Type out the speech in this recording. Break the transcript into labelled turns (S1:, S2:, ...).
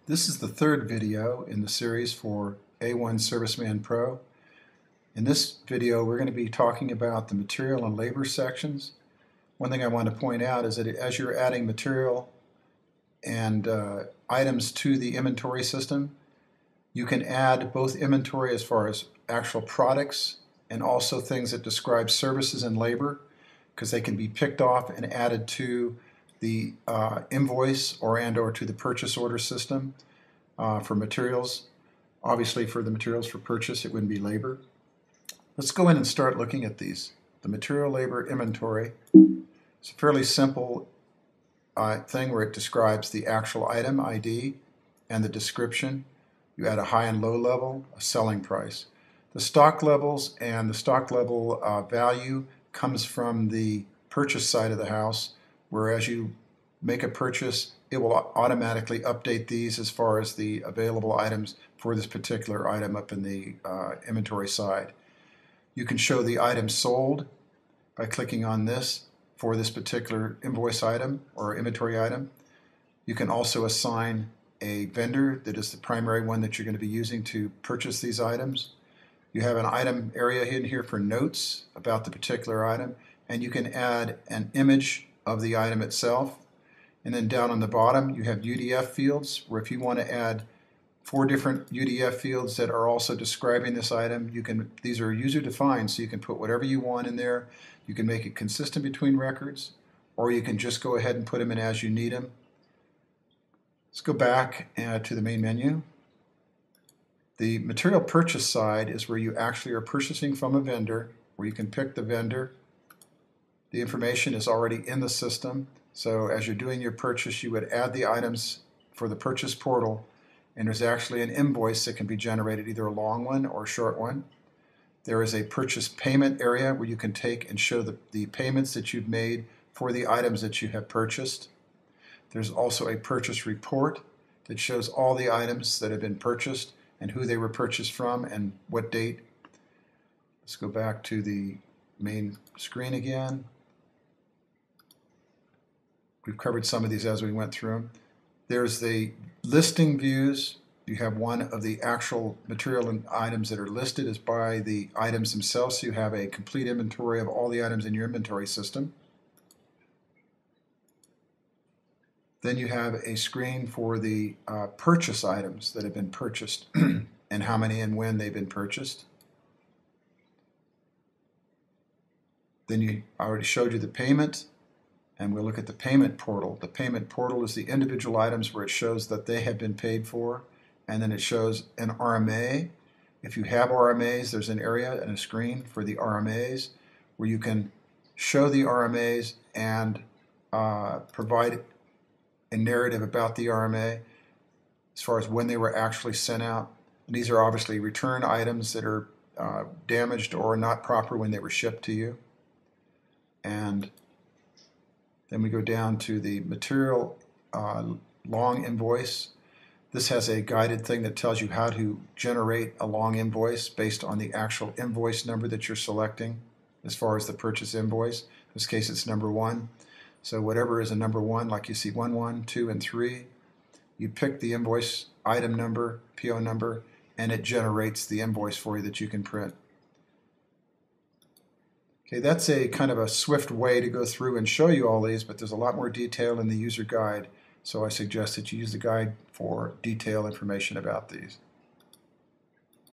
S1: This is the third video in the series for A1 Serviceman Pro. In this video we're going to be talking about the material and labor sections. One thing I want to point out is that as you're adding material and items to the inventory system, you can add both inventory as far as actual products and also things that describe services and labor, because they can be picked off and added to the invoice or to the purchase order system for materials. Obviously for the materials for purchase it wouldn't be labor. Let's go in and start looking at these. The material labor inventory. It's a fairly simple thing where it describes the actual item ID and the description. You add a high and low level, a selling price. The stock levels and the stock level value comes from the purchase side of the house, whereas you make a purchase, it will automatically update these as far as the available items for this particular item up in the inventory side. You can show the item sold by clicking on this for this particular invoice item or inventory item. You can also assign a vendor that is the primary one that you're going to be using to purchase these items. You have an item area in here for notes about the particular item, and you can add an image of the item itself. And then down on the bottom you have UDF fields, where if you want to add 4 different UDF fields that are also describing this item, these are user defined, so you can put whatever you want in there. You can make it consistent between records, or you can just go ahead and put them in as you need them. Let's go back to the main menu. The material purchase side is where you actually are purchasing from a vendor, where you can pick the vendor. The information is already in the system, so as you're doing your purchase you would add the items for the purchase portal, and there's actually an invoice that can be generated, either a long one or a short one. There is a purchase payment area where you can take and show the payments that you've made for the items that you have purchased. There's also a purchase report that shows all the items that have been purchased and who they were purchased from and what date. Let's go back to the main screen again. We've covered some of these as we went through them. There's the listing views. You have one of the actual material and items that are listed as by the items themselves, so you have a complete inventory of all the items in your inventory system. Then you have a screen for the purchase items that have been purchased and how many and when they've been purchased. Then I already showed you the payment, and we'll look at the payment portal. The payment portal is the individual items where it shows that they have been paid for, and then it shows an RMA. If you have RMAs, there's an area and a screen for the RMAs where you can show the RMAs and provide a narrative about the RMA as far as when they were actually sent out. And these are obviously return items that are damaged or not proper when they were shipped to you. And then we go down to the material long invoice. This has a guided thing that tells you how to generate a long invoice based on the actual invoice number that you're selecting as far as the purchase invoice. In this case it's number 1. So whatever is a number 1, like you see 1, 1, 2, and 3, you pick the invoice item number, PO number, and it generates the invoice for you that you can print. Okay, that's a kind of a swift way to go through and show you all these, but there's a lot more detail in the user guide, so I suggest that you use the guide for detailed information about these.